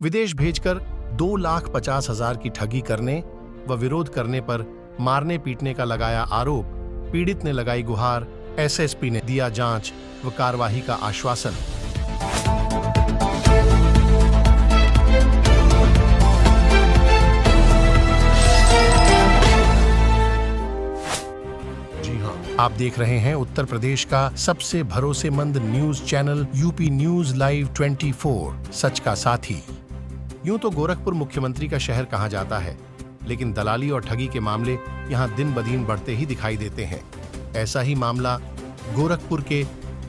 विदेश भेजकर 2,50,000 की ठगी करने व विरोध करने पर मारने पीटने का लगाया आरोप। पीड़ित ने लगाई गुहार, एसएसपी ने दिया जांच व कार्रवाई का आश्वासन। जी हां, आप देख रहे हैं उत्तर प्रदेश का सबसे भरोसेमंद news channel UP news live 24, सच का साथी। यूं तो गोरखपुर मुख्यमंत्री का शहर कहा जाता है, लेकिन दलाली और ठगी के मामले यहां दिन ब दिन बढ़ते ही दिखाई देते हैं। ऐसा ही मामला गोरखपुर के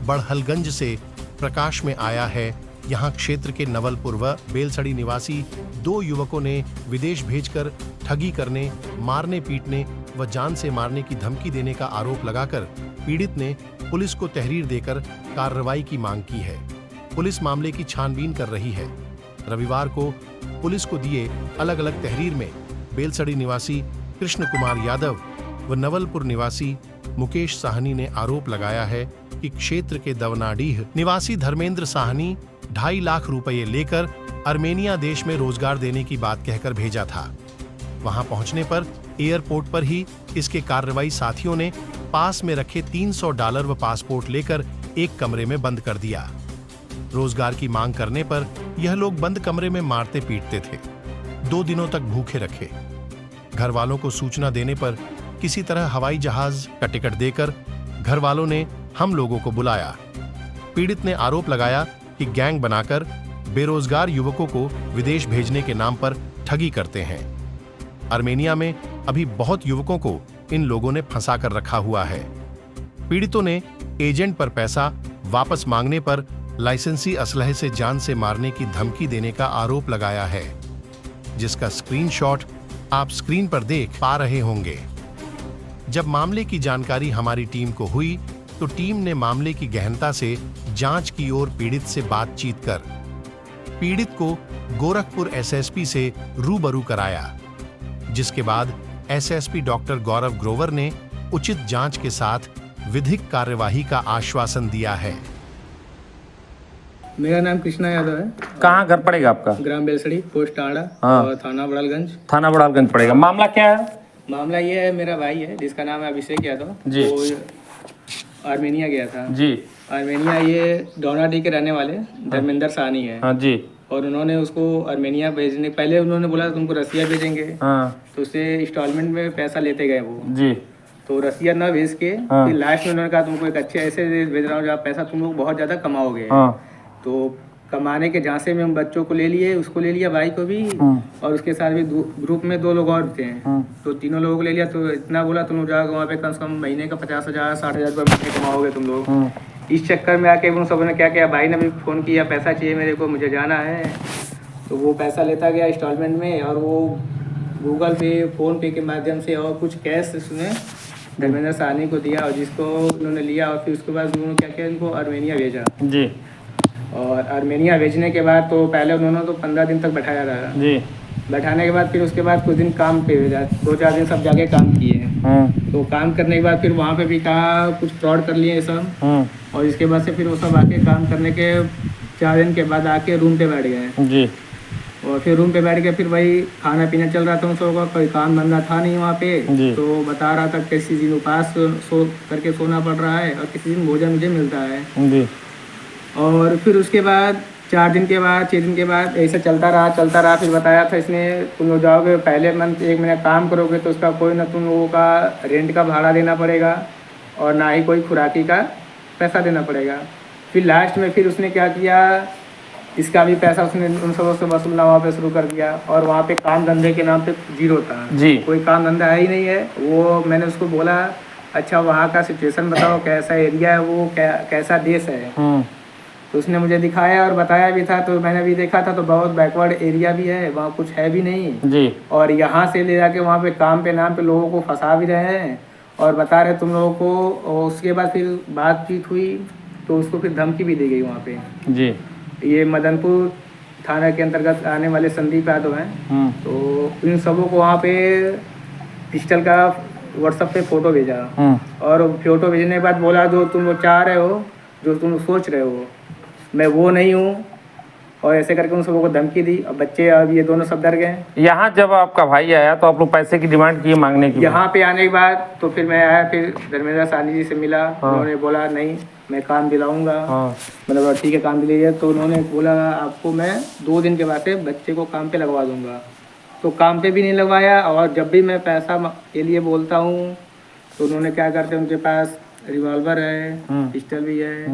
बड़हलगंज से प्रकाश में आया है। यहां क्षेत्र के नवलपुर व बेलसड़ी निवासी 2 युवकों ने विदेश भेजकर ठगी करने, मारने पीटने व जान से मारने की धमकी देने का आरोप लगाकर पीड़ित ने पुलिस को तहरीर देकर कार्रवाई की मांग की है। पुलिस मामले की छानबीन कर रही है। रविवार को पुलिस को दिए अलग अलग तहरीर में बेलसड़ी निवासी कृष्ण कुमार यादव व नवलपुर निवासी मुकेश साहनी ने आरोप लगाया है कि क्षेत्र के दवनाडीह निवासी धर्मेंद्र साहनी 2.5 लाख रुपए लेकर आर्मेनिया देश में रोजगार देने की बात कहकर भेजा था। वहां पहुंचने पर एयरपोर्ट पर ही इसके कार्रवाई साथियों ने पास में रखे $300 व पासपोर्ट लेकर एक कमरे में बंद कर दिया। रोजगार की मांग करने पर यह लोग बंद कमरे में मारते पीटते थे। 2 दिनों तक भूखे रखे। घर वालों को सूचना देने पर किसी तरह हवाई जहाज का टिकट देकर घर वालों ने हम लोगों को बुलाया। पीड़ित ने आरोप लगाया कि गैंग बनाकर बेरोजगार युवकों को विदेश भेजने के नाम पर ठगी करते हैं। आर्मेनिया में अभी बहुत युवकों को इन लोगों ने फंसा कर रखा हुआ है। पीड़ितों ने एजेंट पर पैसा वापस मांगने पर लाइसेंसी असलहे से जान से मारने की धमकी देने का आरोप लगाया है, जिसका स्क्रीनशॉट आप स्क्रीन पर देख पा रहे होंगे। जब मामले की जानकारी हमारी टीम को हुई तो टीम ने मामले की गहनता से जांच की और पीड़ित से बातचीत कर पीड़ित को गोरखपुर एसएसपी से रूबरू कराया, जिसके बाद एसएसपी डॉक्टर गौरव ग्रोवर ने उचित जांच के साथ विधिक कार्यवाही का आश्वासन दिया है। मेरा नाम कृष्णा यादव है। कहाँ घर पड़ेगा आपका? ग्राम बेलसड़ी, पोस्ट आड़ा और थाना बड़ालगंज। थाना बड़ालगंज पड़ेगा। मामला क्या है? मामला ये है, मेरा भाई है जिसका नाम है अभिषेक यादव। जी। वो आर्मेनिया गया था। जी। आर्मेनिया ये डोनाडी के रहने वाले धर्मेंद्र साहनी है। हाँ जी। और उन्होंने उसको आर्मेनिया भेजने पहले उन्होंने बोला तुमको रसिया भेजेंगे। हाँ। तो उससे इंस्टॉलमेंट में पैसा लेते गए वो। जी। तो रसिया न भेज के हाँ। फिर लास्ट में उन्होंने कहा तुमको एक अच्छे ऐसे देश भेज रहा हूँ जहाँ पैसा तुम लोग बहुत ज्यादा कमाओगे। हाँ। तो कमाने के झांसे में हम बच्चों को ले लिए, उसको ले लिया, भाई को भी, और उसके साथ भी ग्रुप में 2 लोग और थे। तो तीनों लोगों को ले लिया। तो इतना बोला तुम लोग जाओगे वहाँ पे कम से कम महीने का 50,000 60,000 रुपये महीने कमाओगे तुम लोग। इस चक्कर में आके उन सबों ने क्या किया, भाई ने भी फ़ोन किया पैसा चाहिए मेरे को, मुझे जाना है। तो वो पैसा लेता गया इंस्टॉलमेंट में, और वो गूगल पे, फ़ोन पे के माध्यम से और कुछ कैश उसने धर्मेंद्र साहनी को दिया, और जिसको उन्होंने लिया। और फिर उसके बाद उन्होंने क्या किया, इनको आर्मेनिया भेजा। जी। और आर्मेनिया भेजने के बाद तो पहले उन्होंने तो 15 दिन तक बैठाया रहा। जी। बैठाने के बाद फिर उसके बाद कुछ दिन काम पे भेजा, 2-4 दिन सब जाके काम किए। तो काम करने के बाद फिर वहाँ पे भी कहा कुछ फ्रॉड कर लिए सब। और इसके बाद से फिर वो सब आके काम करने के 4 दिन के बाद आके रूम पे बैठ गए। जी। और फिर रूम पे बैठ के फिर वही खाना पीना चल रहा था उन सबका, कोई काम धंधा था नहीं वहाँ पे। तो बता रहा था किसी दिन उपास करके सोना पड़ रहा है और किसी दिन भोजन मुझे मिलता है। जी। और फिर उसके बाद 4 दिन के बाद 6 दिन के बाद ऐसा चलता रहा। फिर बताया था इसने तुम लोग जाओगे पहले मंथ 1 महीना काम करोगे तो उसका कोई ना तुम लोगों का रेंट का भाड़ा देना पड़ेगा और ना ही कोई खुराकी का पैसा देना पड़ेगा। फिर लास्ट में फिर उसने क्या किया, इसका भी पैसा उसने उन सबों से वसूलना वहाँ पे शुरू कर दिया। और वहाँ पे काम धंधे के नाम पे 0 था। जी। कोई काम धंधा है ही नहीं है। वो मैंने उसको बोला अच्छा वहाँ का सिचुएशन बताओ, कैसा एरिया है वो, कैसा देश है। तो उसने मुझे दिखाया और बताया भी था। तो मैंने भी देखा था तो बहुत बैकवर्ड एरिया भी है, वहाँ कुछ है भी नहीं। जी। और यहाँ से ले जाके वहाँ पे काम पे नाम पे लोगों को फंसा भी रहे हैं और बता रहे तुम लोगों को। और उसके बाद फिर बातचीत हुई तो उसको फिर धमकी भी दी गई वहाँ पे। जी। ये मदनपुर थाना के अंतर्गत आने वाले संदीप यादव हैं। तो इन सबों को वहाँ पे पिस्टल का व्हाट्सएप पे फ़ोटो भेजा। और फ़ोटो भेजने के बाद बोला जो तुम लोग चाह रहे हो, जो तुम सोच रहे हो, मैं वो नहीं हूँ। और ऐसे करके उन सबों को धमकी दी। अब बच्चे अब ये दोनों सब डर गए। यहाँ जब आपका भाई आया तो आप लोग पैसे की डिमांड किए मांगने की? यहाँ पे आने के बाद तो फिर मैं आया, फिर धर्मेंद्र साहनी जी से मिला। उन्होंने बोला नहीं मैं काम दिलाऊंगा। मतलब ठीक है काम दिलाइए। तो उन्होंने बोला आपको मैं 2 दिन के बाद से बच्चे को काम पे लगवा दूंगा। तो काम पे भी नहीं लगवाया। और जब भी मैं पैसा के लिए बोलता हूँ तो उन्होंने क्या करते हैं, उनके पास रिवॉल्वर है, पिस्टल भी है,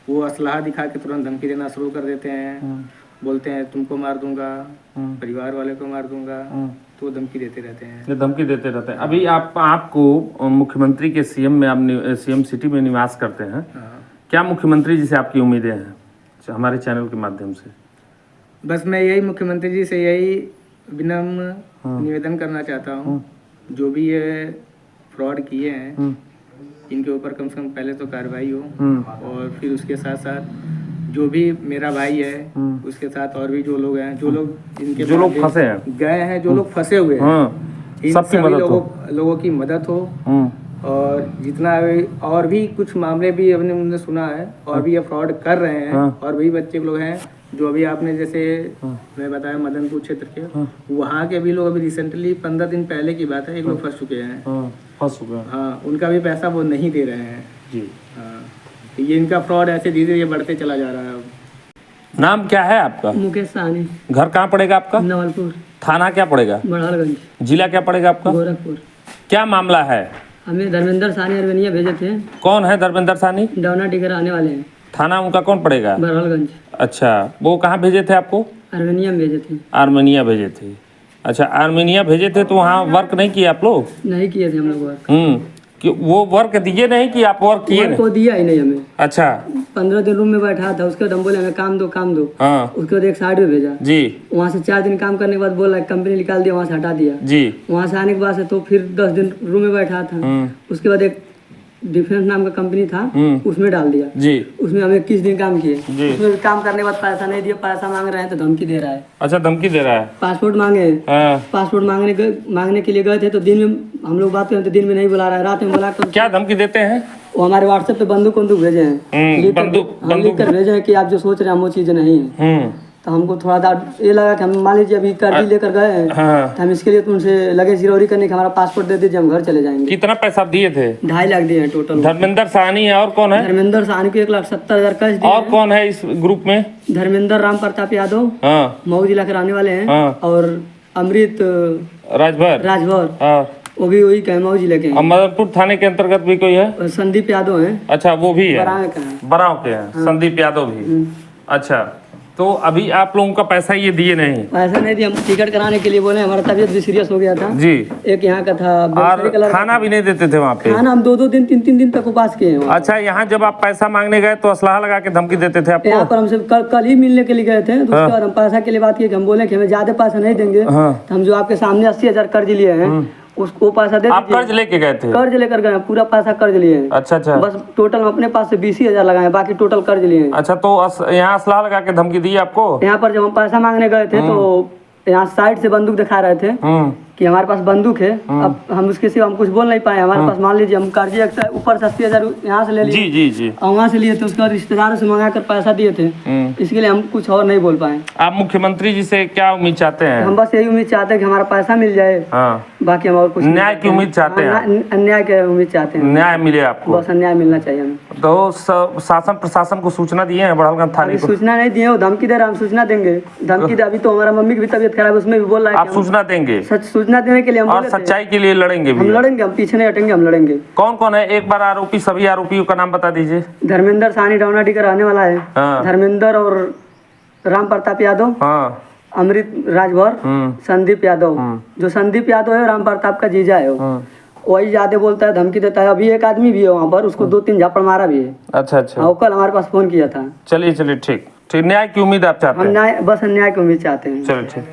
वो असलाह दिखा के तुरंत धमकी देना शुरू कर देते हैं। बोलते हैं तुमको मार दूंगा, परिवार वाले को मार दूंगा। तो धमकी देते रहते हैं। ये धमकी देते रहते हैं। अभी आपको मुख्यमंत्री के सीएम में आप सीएम सिटी में निवास करते हैं। क्या मुख्यमंत्री जी से आपकी उम्मीदें हैं हमारे चैनल के माध्यम से? बस मैं यही मुख्यमंत्री जी से यही विनम्र निवेदन करना चाहता हूँ, जो भी ये फ्रॉड किए हैं इनके ऊपर कम से कम पहले तो कार्रवाई हो। और फिर उसके साथ साथ जो भी मेरा भाई है उसके साथ और भी जो लोग हैं, जो लोग फंसे हैं, गए हैं, जो लोग फंसे हुए हैं, इन सबकी सभी मदद लोगों की मदद हो। और जितना और भी कुछ मामले भी हमने सुना है और भी ये फ्रॉड कर रहे हैं। और भी बच्चे लोग हैं जो अभी आपने जैसे मैं बताया मदनपुर क्षेत्र के, वहाँ के भी लोग अभी रिसेंटली 15 दिन पहले की बात है, एक लोग फंस चुके हैं। हाँ, उनका भी पैसा वो नहीं दे रहे हैं जी। हाँ, ये इनका फ्रॉड ऐसे धीरे धीरे बढ़ते चला जा रहा है। अब नाम क्या है आपका? मुकेश साहनी। घर कहाँ पड़ेगा आपका? नवलपुर। थाना क्या पड़ेगा? बड़हलगंज। जिला क्या पड़ेगा आपका? गोरखपुर। क्या मामला है? हमें धर्मेंद्र साहनी अरवेनिया भेजे थे। कौन है धर्मेंद्र साहनी? डौना टिकर आने वाले हैं। थाना उनका कौन पड़ेगा? बड़हलगंज। अच्छा, वो कहाँ भेजे थे आपको? आर्मेनिया में भेजे थे। आर्मेनिया भेजे थे। अच्छा, आर्मेनिया भेजे थे तो वहाँ वर्क नहीं किए आप लोग? नहीं किए थे हम लोग वर्क। कि वो वर्क दिए नहीं कि आप वर्क किए? को दिया ही नहीं हमें। अच्छा, 15 दिन रूम में बैठा था। उसके बाद हम बोले हमें काम दो काम दो। हाँ उसके बाद एक साइड में भेजा जी। वहाँ से 4 दिन काम करने के बाद बोला कंपनी निकाल दिया, वहाँ से हटा दिया जी। वहाँ से आने के बाद से तो फिर 10 दिन रूम में बैठा था। उसके बाद एक डिफेंस नाम का कंपनी था, उसमें डाल दिया जी। उसमें हमें 21 दिन काम किए। उसमें काम करने के बाद पैसा नहीं दिया, पैसा मांग रहे हैं तो धमकी दे रहा है। अच्छा, धमकी दे रहा है। पासपोर्ट मांगे, पासपोर्ट मांगने के लिए गए थे तो दिन में हम लोग बात करें तो दिन में नहीं बुला रहा है, रात में बुला कर। क्या धमकी देते हैं? वो हमारे व्हाट्सएप पे बंदूक भेजे हैं, लिख कर भेजे हैं कि आप जो सोच रहे हैं वो चीज नहीं है। तो हमको थोड़ा ये लगा कि हम मान लीजिए अभी कर्जी लेकर गए हैं। तो हम इसके लिए उनसे लगे जिरौरी करने के हमारा पासपोर्ट दे दीजिए, हम घर चले जाएंगे। कितना पैसा दिए थे? 2.5 लाख दिए हैं टोटल। धर्मेंद्र साहनी है और कौन है? धर्मेंद्र साहनी को 1,70,000 कैश दिए। और कौन है इस ग्रुप में? धर्मेंद्र राम प्रताप यादव मऊ जिला के रहने वाले हैं। और अमृत राजभर वो भी वही के मऊ जिले के हैं। मदनपुर थाने के अंतर्गत भी कोई है? संदीप यादव है। अच्छा, वो भी है, बराव के हैं। संदीप यादव भी। अच्छा, तो अभी आप लोगों का पैसा ये दिए नहीं? पैसा नहीं दिया, हम टिकट कराने के लिए बोले, हमारा तबीयत भी सीरियस हो गया था जी। एक यहाँ का था और खाना भी नहीं देते थे वहाँ पे? खाना हम 2-2 दिन 3-3 दिन तक उपास किए हैं। अच्छा, यहाँ जब आप पैसा मांगने गए तो असलाह लगा के धमकी देते थे आपको? यहाँ पर हमसे कल ही मिलने के लिए गए थे। तो उसके बाद हम पैसा के लिए बात की, हम बोले कि हमें ज्यादा पैसा नहीं देंगे। तो हम जो आपके सामने 80,000 कर्ज लिए हैं उसको पैसा दे। आप कर्ज लेके गए थे? कर्ज लेकर गए, पूरा पैसा कर्ज लिए। अच्छा, बस टोटल हम अपने पास से 20,000 लगाए, बाकी टोटल कर्ज लिए। अच्छा, तो यहाँ असलाह लगा के धमकी दी आपको? यहाँ पर जब हम पैसा मांगने गए थे तो यहाँ साइड से बंदूक दिखा रहे थे कि हमारे पास बंदूक है। अब हम उसके सिवा हम कुछ बोल नहीं पाए। हमारे पास मान लीजिए हम कर्जे ऊपर से 80,000 यहाँ से ले लिए जी। और वहाँ से लिए थे, उसके बाद रिश्तेदारों से मंगा कर पैसा दिए थे। इसके लिए हम कुछ और नहीं बोल पाए। आप मुख्यमंत्री जी से क्या उम्मीद चाहते हैं? हम बस यही उम्मीद चाहते हैं कि हमारा पैसा मिल जाए। बाकी हम और कुछ न्याय की उम्मीद चाहते हैं? अन्याय की उम्मीद चाहते हैं, न्याय मिले आपको। बस अन्याय मिलना चाहिए हमें। तो शासन प्रशासन को सूचना दिए हैं बड़हलगंज थाने को? सूचना नहीं दिए, वो धमकी दे रहा है, हम सूचना देंगे। धमकी दे, अभी तो हमारा मम्मी की भी तबीयत खराब है, उसमें भी बोल रहा है आप सूचना देंगे? सूचना देने के लिए हम और सच्चाई के लिए लड़ेंगे भी? हम लड़ेंगे, हम पीछे नहीं हटेंगे, हम लड़ेंगे। कौन कौन है एक बार आरोपी, सभी आरोपियों का नाम बता दीजिए। धर्मेंद्र साहनी डौना टिकर रहने वाला है। धर्मेंद्र और राम प्रताप यादव, अमृत राजभर, संदीप यादव। जो संदीप यादव है राम प्रताप का जीजा है, वही ज्यादा बोलता है, धमकी देता है। अभी एक आदमी भी है वहाँ पर, उसको 2-3 झापड़ मारा भी है। अच्छा, कल हमारे पास फोन किया था। चलिए ठीक। न्याय की उम्मीद आप चाहते हैं? न्याय, बस न्याय की उम्मीद चाहते हैं। चलिए ठीक।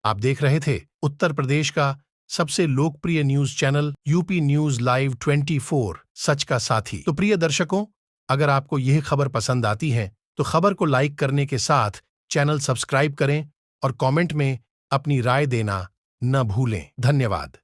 आप देख रहे थे उत्तर प्रदेश का सबसे लोकप्रिय news channel UP news live 24 सच का साथी। तो प्रिय दर्शकों, अगर आपको यह खबर पसंद आती है तो खबर को लाइक करने के साथ चैनल सब्सक्राइब करें और कमेंट में अपनी राय देना न भूलें। धन्यवाद।